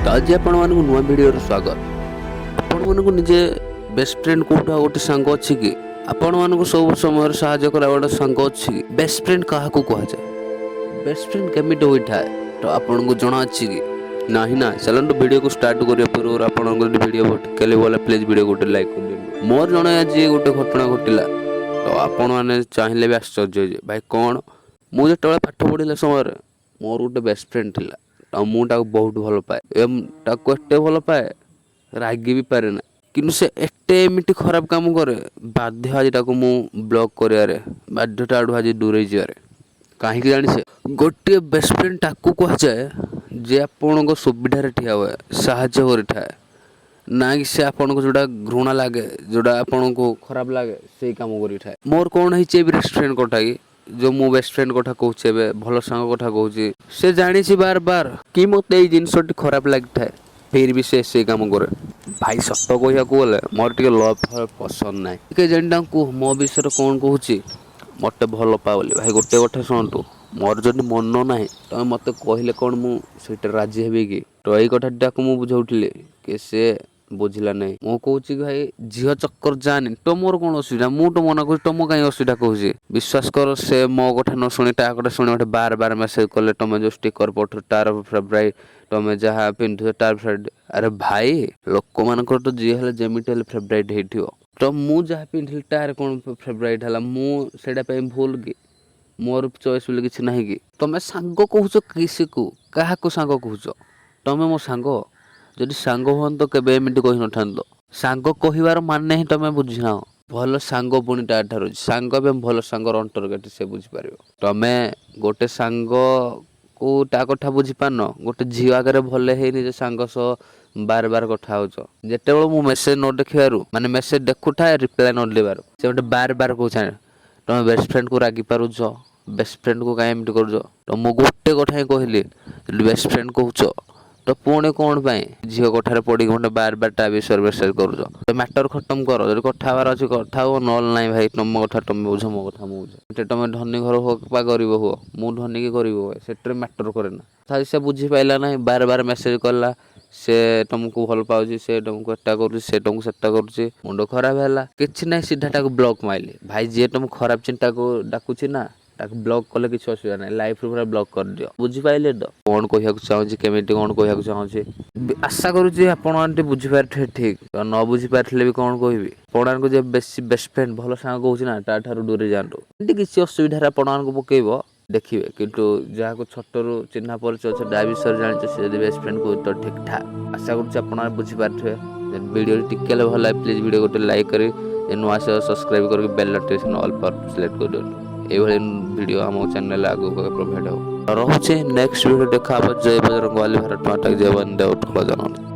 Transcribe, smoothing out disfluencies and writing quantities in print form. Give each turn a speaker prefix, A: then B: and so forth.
A: तो आज आपण मानक नुआ वीडियो स्वागत। आपण मानक निजे बेस्ट फ्रेंड कोठा गोटे सांग अच्छी कि आपण मानक सब समय साहाय्य करा गोटे सांग अच्छी कि बेस्ट फ्रेंड क्या कह जाए बेस्ट फ्रेंड केमिट होता है तो आपन को जना अच्छी कि नहीं ना। चलते वीडियो को स्टार्ट करिया पूर्व आपण वीडियो भटकेले बोला प्लीज वीडियो गोटे लाइक कर दियो। मोर जने आज गोटे घटना घटिला तो आपण माने चाहिए भी आश्चर्य भाई कौन मुझे पाठ पढ़िला समय मोर गोटे बेस्ट फ्रेंड थिला तो मुझे बहुत भल पाए एत भल पाए रागी भी पारे ना कि से एटे एमती खराब काम करे बाध्य आज मु ब्लॉक कर बाध्यता आड़ आज दूरे जारे कहीं जानी से गोटे बेस्ट फ्रेंड ताकू कह जाए जे आपण सुविधा ठिया हुए साहाଯ୍य कर ना कि से आपन को जोड़ा घृणा लगे जोड़ा आपन को खराब लगे से काम कर मोर कौन है बेस्ट फ्रेंड कटा कि जो मो बेस्ट फ्रेंड कथा कहूँ भल सांग कथा कहूँ से जानी बार बार कि मत जिनस खराब लगी था फिर भी से काम करे भाई सत कह गले मोर टे लव पसंद ना के जानी मो विषय कौन कहूँ मत भल पा बोली भाई गोटे कथा शुणु मोर जब मन ना तुम मत कहले कौन मुझे राजी हेबी कि तो यही कथा मुझे बुझाऊली कि से बुझला नहीं मु कहूँ कि भाई झील चक्कर जानी तो मोर कौन असुविधा मु तो मना कर तुम कहीं असुविधा कहूँ विश्वास कर से मो कथा न शुणी ता कथा शुणी मत बार बार मेसेज कले तुम जो स्टिकर पठ तार फेवराइट तुम जहाँ पिंधु तार फेवराइट अरे भाई लोक मान तो जी है जमीटी फेवराइट हो तो मु जहाँ पिंधि तार कौन फेवराइट है मुझे भूल कि मोर चॉइस बोले किसी ना कि तुम सांग कहूच किसी को क्या सांग कहूच तुम मो सांग जदि सांग हुआ तो केबे एमती कही न था सांग कहबार माने ही तुम बुझीना भल सांग पुणी तार सांग भल सांग अंतर्गत से बुझीपार तुम गोटे सांग को ता कथा बुझी पान गोटे झी आगे भल है सांग सह बार बार कथा हो जिते बड़े मेसेज न देखिबार माने मेसेज देखुए रिप्लाई न देवार से गोटे बार बार कह तुम बेस्ट फ्रेंड को रागी पारुच बेस्ट फ्रेंड को कहीं एमती कर तो मुझे गोटे कथा ही कहली बेस्ट फ्रेंड कहूच तो पुणे कौन झील कठार पड़ी मत बार बार ता विषय मेसेज कर मैटर खत्म कर जो कथा अच्छी कथा हो नल ना भाई तुम कथा तुम बुझ मो कथा मुझे तुम धनी घर हो गरीब हो मु धनी की गरीब से मैटर करे ना से बुझी पाइला ना बार बार मेसेज कला से तुमको भल पाऊँ से तुमको एटा कर तुमको सेटा कर मुंड खराब है कि ना सीधा ब्लॉक माइली भाई जी तुम खराब चिंता को डाकुची ना ब्लॉक कले किसी असुविधा ना लाइफ पूरा ब्लॉक कर दियो बुझीपारे तो कौन कह चाहूँगी केमी कौन कह चाहूँगी आशा करुँचे आप बुझीपारे ठीक न बुझीपारे भी कौन कहबी आपण को बेस्ट बेस्ट फ्रेंड भल सांग कहूँ ना ताठू दूरे जातु किसी असुविधा आपण को पकेब देखिए किंतु जहाँ को छोटू चिन्ह परिचय अच्छे दा विषय जानी से बेस्ट फ्रेंड को तो ठीक ठाक आशा करुँचे बुझीपारे वीडियो टिके भल प्लीज वीडियो गोटे लाइक कर नुआ से सब्सक्राइब कर बेल नोटिफिकेशन ऑल पर सिलेक्ट कर दियो ये वीडियो आम चैनल आगे प्रोवाइड हो रोचे नेक्स्ट वीडियो देखा जय बजरंग बली भारत माता जय वंदे उत्कल जननी।